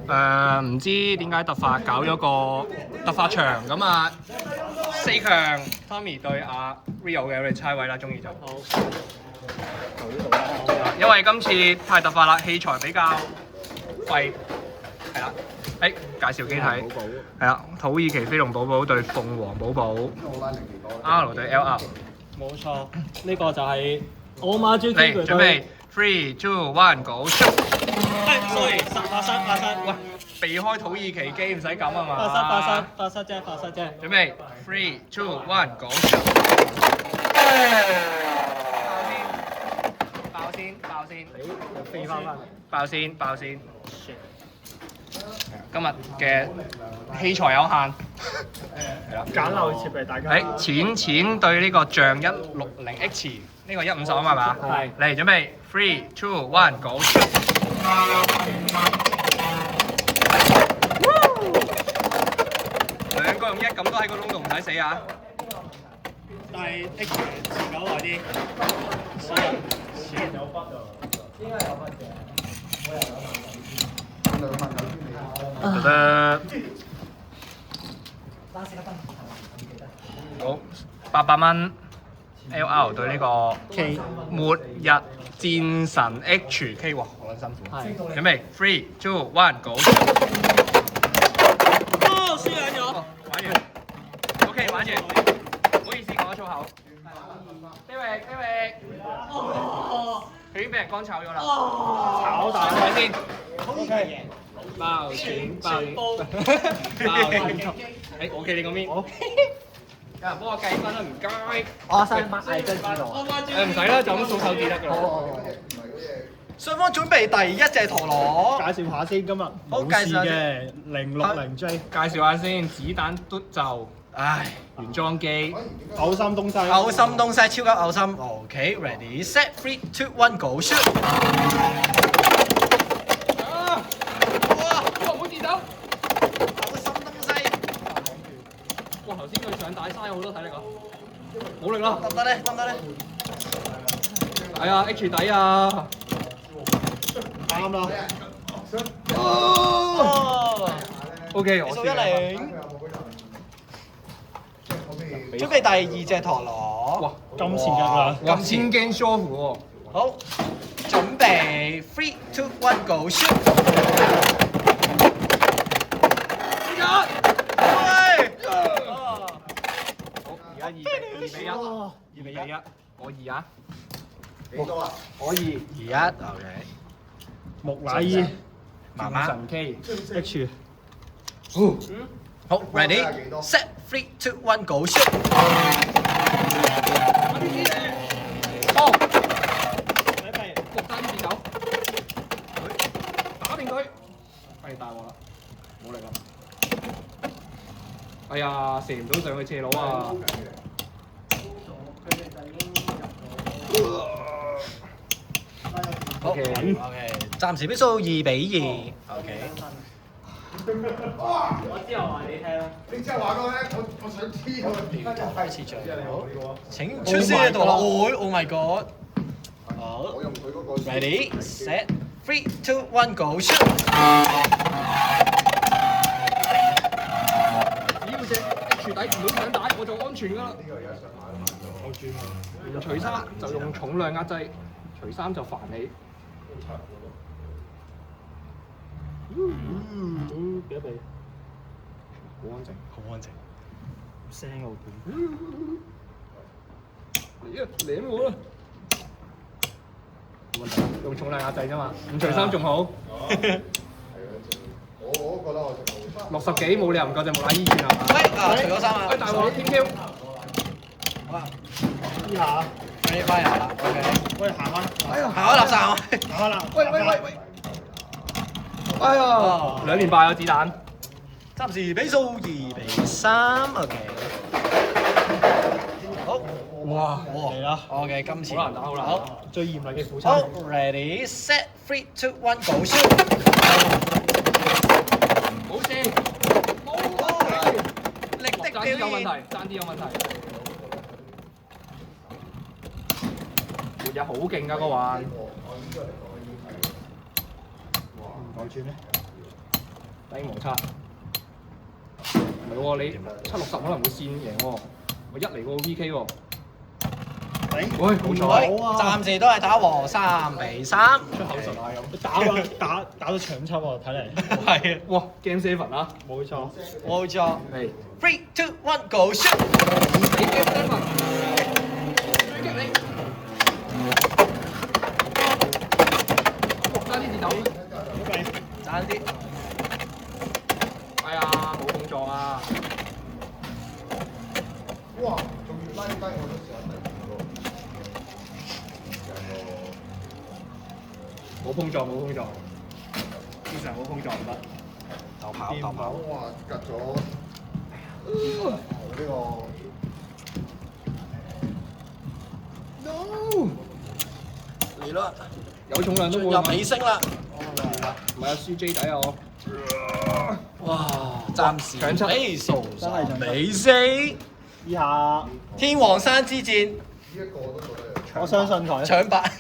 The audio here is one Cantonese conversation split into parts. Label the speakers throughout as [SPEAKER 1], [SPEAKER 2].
[SPEAKER 1] 唔知點解突發搞咗個突發場咁啊，4強 Tommy 對阿 Rio 嘅，我哋猜位啦，中意就好。因為今次太突發啦，器材比較貴，係啦。介紹機體係啦，土耳其飛龍寶寶對鳳凰寶寶 ，R 對 LR。
[SPEAKER 2] 冇錯，呢個就係我馬豬
[SPEAKER 1] 嚟準備 ，3、2、1，Go！
[SPEAKER 2] sorry，發生，
[SPEAKER 1] 喂，避開土耳其機唔使咁啊嘛。
[SPEAKER 2] 發生啫。
[SPEAKER 1] 準備 3、2、1，Go！ 爆先，
[SPEAKER 2] 飛翻嚟。
[SPEAKER 1] 爆先。今日嘅器材有限，係啦。
[SPEAKER 2] 簡陋設備大家。
[SPEAKER 1] 淺對呢個象160H，呢個150啊嘛係嘛？
[SPEAKER 2] 係。
[SPEAKER 1] 嚟準備 3、2、1，Go！ 兩個用1咁都喺個窿度唔使死啊！
[SPEAKER 2] 但係 H 持久耐啲。
[SPEAKER 1] 覺得好800蚊 LR 對呢個
[SPEAKER 2] K
[SPEAKER 1] 末日戰神 HK， 哇好撚辛苦。係。準備3、2、1，Go！
[SPEAKER 2] 哦，輸緊咗。
[SPEAKER 1] 玩完。OK， 玩完。唔好意思講咗粗口。飛域。佢已經俾人乾炒咗啦。炒大佢先。OK。爆錢。OK 你嗰邊。有人幫我計分啦，唔該。
[SPEAKER 2] 我想買真知道。
[SPEAKER 1] 唔使啦，就咁數手指得㗎啦。
[SPEAKER 3] 雙方準備第一隻陀螺，
[SPEAKER 2] 介紹下先，今日冇事嘅060J，
[SPEAKER 1] 介紹下先，子彈嘟就，原裝機，
[SPEAKER 2] 嘔心東西，
[SPEAKER 3] 嘔心東西，超級嘔心。OK，ready set 3、2、1 go shoot！
[SPEAKER 1] 哇！唔好跌走。
[SPEAKER 3] 嘔心東西，
[SPEAKER 1] 哇！頭先佢上大嘥好多體力啊，冇力啦。
[SPEAKER 3] 得唔得咧？得唔得咧？
[SPEAKER 1] 係啊 ，H 底啊。
[SPEAKER 2] 啱啦。
[SPEAKER 1] OK， 我
[SPEAKER 3] 數10。準備第二隻陀螺。
[SPEAKER 1] 哇！
[SPEAKER 2] 金錢㗎啦。
[SPEAKER 1] 哇！千驚疏乎喎。
[SPEAKER 3] 好，準備3、2、1 go shoot！
[SPEAKER 1] 而家2-1，我2啊。
[SPEAKER 3] 幾多啊？
[SPEAKER 1] 我2。
[SPEAKER 3] 2-1 ，OK。
[SPEAKER 2] 木乃伊，
[SPEAKER 3] 慢慢。
[SPEAKER 1] 神 K。
[SPEAKER 2] H，
[SPEAKER 3] 好，ready set 3、2、1 go shoot！
[SPEAKER 1] 哦。6-3至9。打掂佢。大鑊啦，冇力啦。哎呀，射唔到上去斜佬啊
[SPEAKER 3] ！OK，暫時比數2-2。OK。
[SPEAKER 2] 我之後話你聽啦。
[SPEAKER 4] 你之後話我咧，我想知佢
[SPEAKER 3] 開始最好。請出師陀螺，Oh my god！ 好
[SPEAKER 4] 我用佢嗰個。
[SPEAKER 3] ，ready set 3、2、1 go shoot！
[SPEAKER 1] 只要隻 H 底唔好上帶，我就安全㗎啦。唔除衫就用重量壓制，除衫就煩你。
[SPEAKER 2] 俾一俾。
[SPEAKER 1] 好安靜。
[SPEAKER 3] 好安靜。
[SPEAKER 2] 聲我
[SPEAKER 1] 舐我啦！冇問題啦，用重量壓制啫嘛，唔除衫仲好。
[SPEAKER 4] 我覺得我食
[SPEAKER 1] 60幾冇理由唔夠隻木乃伊轉啊！
[SPEAKER 3] 喂，除咗衫啊！
[SPEAKER 1] 大鑊天 Q。
[SPEAKER 3] 好啦，
[SPEAKER 2] 依下，
[SPEAKER 3] 翻入啦，OK。
[SPEAKER 2] 喂行開，
[SPEAKER 3] 行開垃圾啊！
[SPEAKER 2] 行開啦。
[SPEAKER 3] 喂！
[SPEAKER 1] 哎呀，2連敗啊子彈。
[SPEAKER 3] 暫時比數2-3，OK。好，
[SPEAKER 1] 哇！
[SPEAKER 2] 嚟啦。
[SPEAKER 3] OK，今次
[SPEAKER 1] 好難打，好難打。
[SPEAKER 2] 最嚴厲嘅父
[SPEAKER 3] 好
[SPEAKER 2] 親。
[SPEAKER 3] ，ready set 3、2、1 go shoot！
[SPEAKER 1] 冇事。
[SPEAKER 3] 力的
[SPEAKER 1] 爭啲有問題，爭啲有問題。末日好勁㗎個環。
[SPEAKER 2] 改轉咧？
[SPEAKER 1] 低摩擦。唔係喎，你760可能會線贏喎，我一嚟個 VK 喎。喂，冇錯。
[SPEAKER 3] 暫時都係打和3-3。
[SPEAKER 1] 出口術啊咁。
[SPEAKER 2] 打到搶七喎，睇嚟。
[SPEAKER 3] 係啊，
[SPEAKER 1] 哇 ，Game 7啊！
[SPEAKER 2] 冇錯。
[SPEAKER 3] 冇錯。
[SPEAKER 1] 係。
[SPEAKER 3] 3、2、1 Go shoot！
[SPEAKER 1] 你 Game 7啊！追擊你。爭啲跌走。
[SPEAKER 3] 爭啲。
[SPEAKER 1] 哎呀，冇碰撞啊！
[SPEAKER 4] 哇，仲要拉低我都試下第2個。
[SPEAKER 1] 冇碰撞，冇碰撞，正常冇碰撞唔得。
[SPEAKER 3] 鬥跑。
[SPEAKER 4] 哇，隔咗呢個。
[SPEAKER 3] No！ 嚟啦！
[SPEAKER 1] 有重量都
[SPEAKER 3] 進
[SPEAKER 1] 冇
[SPEAKER 3] 入尾聲啦！
[SPEAKER 1] 唔係啊，輸 J 底啊我。
[SPEAKER 3] 哇！暫時
[SPEAKER 1] 搶七
[SPEAKER 3] 尾數
[SPEAKER 2] 真係搶七
[SPEAKER 3] 尾四，
[SPEAKER 2] 以下
[SPEAKER 3] 天王山之戰，
[SPEAKER 4] 呢一個都覺得
[SPEAKER 2] 我相信佢。
[SPEAKER 3] 搶白。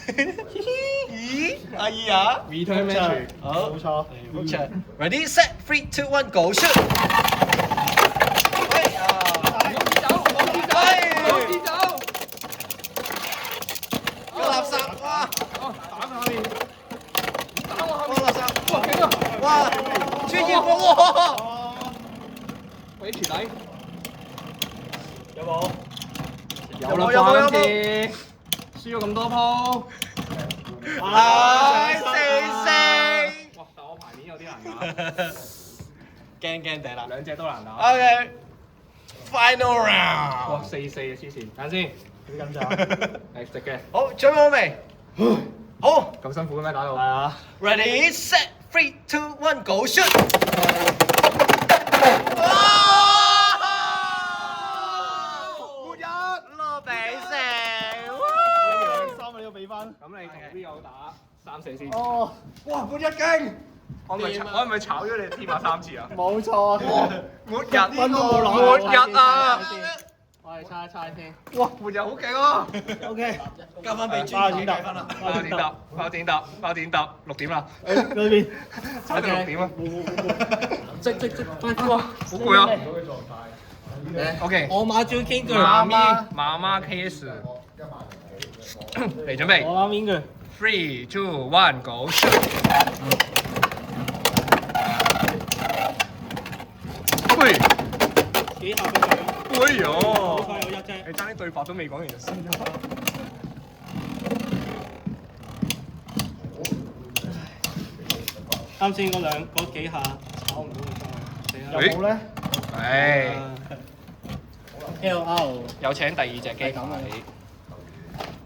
[SPEAKER 3] 咦？阿姨啊！
[SPEAKER 1] Return match。
[SPEAKER 3] 好，
[SPEAKER 2] 冇錯。
[SPEAKER 3] 好長。Ready set 3、2、1 Go shoot！ 哎呀！
[SPEAKER 1] 我跌走，我跌走，我跌走。
[SPEAKER 3] 個垃圾哇！
[SPEAKER 1] 哦，打佢下面，打我下面。
[SPEAKER 3] 個垃圾
[SPEAKER 1] 哇，勁啊！
[SPEAKER 3] 哇！專業喎！
[SPEAKER 1] 喂，H 底。
[SPEAKER 2] 有冇？
[SPEAKER 1] 有啦，關鍵。輸咗咁多鋪。
[SPEAKER 3] 唉，4-4。
[SPEAKER 1] 哇！但我牌面有啲難打，
[SPEAKER 3] 驚地啦。
[SPEAKER 1] 兩隻都難打。
[SPEAKER 3] OK，final
[SPEAKER 1] 哇
[SPEAKER 3] round。
[SPEAKER 1] ，4-4啊，黐線，等陣先。
[SPEAKER 2] 幾緊張？
[SPEAKER 1] 係食嘅。
[SPEAKER 3] 好，準備好未？好
[SPEAKER 1] 咁辛苦嘅咩打到？
[SPEAKER 2] 係啊。
[SPEAKER 3] ，Ready set 3、2、1 Go shoot！
[SPEAKER 1] 末日。
[SPEAKER 3] 落比勝。
[SPEAKER 2] 三個要俾分。
[SPEAKER 1] 咁你同 V 友打3-4先。
[SPEAKER 2] 哦，
[SPEAKER 1] 哇！末日勁！我係咪炒咗你天馬3次啊？
[SPEAKER 2] 冇錯。
[SPEAKER 1] 末日
[SPEAKER 2] 分都冇攞。
[SPEAKER 1] 末日啊！
[SPEAKER 2] 我哋猜一猜先。
[SPEAKER 1] 哇！末日好勁啊！
[SPEAKER 2] OK。
[SPEAKER 3] 交翻俾專家計分啦。
[SPEAKER 1] 爆點答，爆點答，爆點答，6點啦！
[SPEAKER 2] 誒嗰邊。
[SPEAKER 1] 踩到6點啊！
[SPEAKER 2] 即，
[SPEAKER 1] 哇！好攰啊！OK，
[SPEAKER 2] 我馬最傾句。
[SPEAKER 1] 媽媽 KS 嚟準備
[SPEAKER 2] 我啱邊句。
[SPEAKER 1] ，3、2、1 Go shoot！ 喂，
[SPEAKER 2] 幾下俾佢。
[SPEAKER 1] 哎呦！
[SPEAKER 2] 好彩有一啫。
[SPEAKER 1] 你爭啲對白都未講完就輸咗。
[SPEAKER 2] 啱先嗰幾下炒唔到佢真係。
[SPEAKER 1] 有冇
[SPEAKER 2] 咧？
[SPEAKER 1] 唉，
[SPEAKER 2] LR
[SPEAKER 1] 有請第2隻機
[SPEAKER 2] 咁啊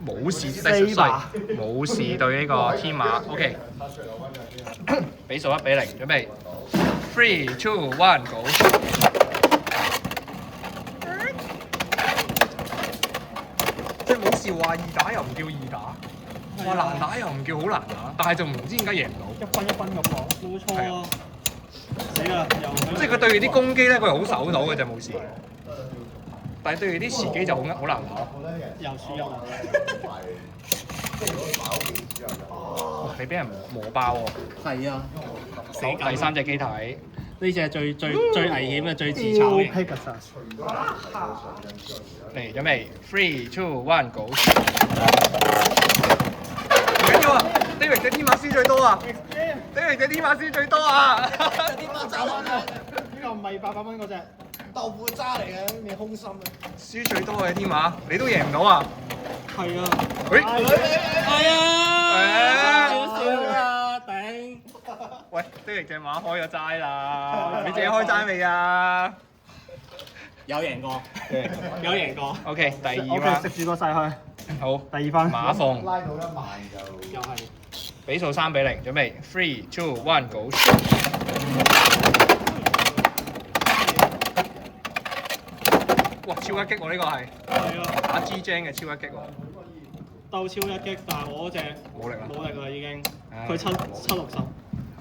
[SPEAKER 1] 冇事之第14，冇事對呢個天馬。OK， 比數1-0，準備3、2、1 Go！ 即係冇事話易打又唔叫易打，話難打又唔叫好難打，但係就唔知點解贏唔到。
[SPEAKER 2] 一分咁講。冇錯啊！死啦！又
[SPEAKER 1] 即係佢對住啲攻機咧，佢係好守到嘅就冇事。但係對住啲時機就好難打。
[SPEAKER 2] 又輸入啦！
[SPEAKER 1] 哇！你俾人磨爆喎！
[SPEAKER 2] 係啊！
[SPEAKER 1] 死第3隻機體。
[SPEAKER 2] 呢只係最危險嘅最自炒嘅。
[SPEAKER 1] 嚟準備3、2、1 Go！ 唔緊要啊 ，David 隻天馬輸最多啊 ！David 隻天馬輸最多啊！
[SPEAKER 3] 天馬渣來嘅，
[SPEAKER 2] 呢個唔係800蚊嗰隻。
[SPEAKER 3] 豆腐渣嚟嘅，你空心啊！
[SPEAKER 1] 輸最多嘅天馬，你都贏唔到啊！
[SPEAKER 2] 係啊！
[SPEAKER 1] 喂，
[SPEAKER 2] 係啊！少少啦，頂！
[SPEAKER 1] 喂，David 隻馬開咗齋啦，你自己開齋未啊？
[SPEAKER 2] 有贏過，有贏過。
[SPEAKER 1] OK，第2
[SPEAKER 2] OK，
[SPEAKER 1] round
[SPEAKER 2] 食住個勢去。
[SPEAKER 1] 好，
[SPEAKER 2] 第2分。
[SPEAKER 1] 馬鳳
[SPEAKER 4] 拉到1萬就
[SPEAKER 2] 又係。
[SPEAKER 1] 比數3-0，準備3、2、1 Go！ 哇！超一擊喎呢個係
[SPEAKER 2] 係啊！
[SPEAKER 1] 打 G Jang 嘅超一擊喎，
[SPEAKER 2] 鬥超一擊，但係我嗰隻
[SPEAKER 1] 冇力啦，
[SPEAKER 2] 冇力啦已經。
[SPEAKER 1] 唉
[SPEAKER 2] 佢760。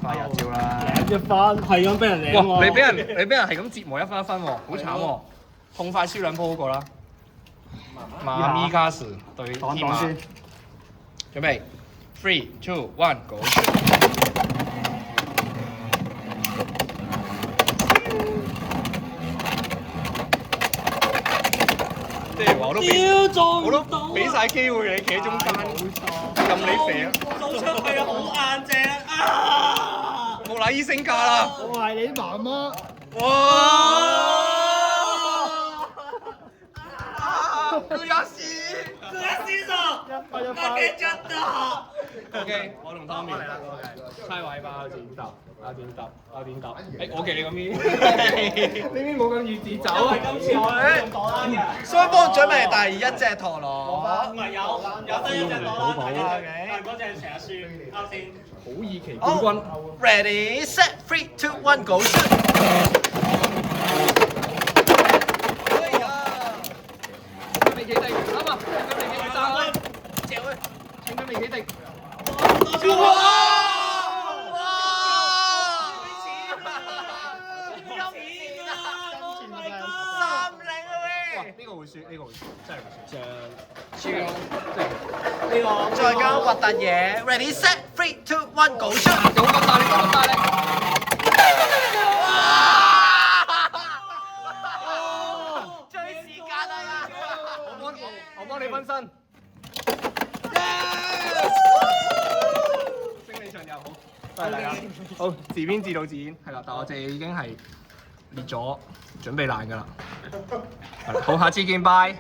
[SPEAKER 1] 快日招啦！
[SPEAKER 2] 一分，係咁俾人領
[SPEAKER 1] 哇！
[SPEAKER 2] 喎。
[SPEAKER 1] 你俾人係咁折磨1分1分喎，好慘喎！痛快輸2鋪好過啦。馬咪卡士對天馬，
[SPEAKER 2] 先。
[SPEAKER 1] 準備3、2、1 Go！即係話我都俾晒機會你企喺中間，任你射啊！
[SPEAKER 2] 做出去好硬淨啊！
[SPEAKER 1] 木乃伊升價啦！
[SPEAKER 4] 我係你媽媽。
[SPEAKER 1] 哇！佢有事。OK， 我同 Tommy 嚟啦。猜位吧，點答？點答？誒，我記你個咪。呢邊冇咁易自走啊！
[SPEAKER 2] 今次我係用朵拉嘅。
[SPEAKER 3] 雙方準備第一隻陀螺。
[SPEAKER 2] 唔係有得一隻朵拉嘅，但係嗰隻成日輸，啱先。
[SPEAKER 1] 好易奇冠軍。
[SPEAKER 3] Ready, set, 3, 2, 1, go shoot！
[SPEAKER 1] 未企定，啱啊！未企定，三分，嚼佢，點解未企定？哇！呢個會輸，呢個會輸，真係會輸。超，即係呢個。
[SPEAKER 3] 再加核突嘢 ，Ready, set, 3, 2, 1, go shoot！
[SPEAKER 1] 有咁大力，咁大力！
[SPEAKER 3] 追時間啊！
[SPEAKER 1] 我幫你分身。勝利場又好，多謝大家。好，自編自導自演，係啦，但我哋已經係列咗準備爛㗎啦。係啦，好，下次見，拜。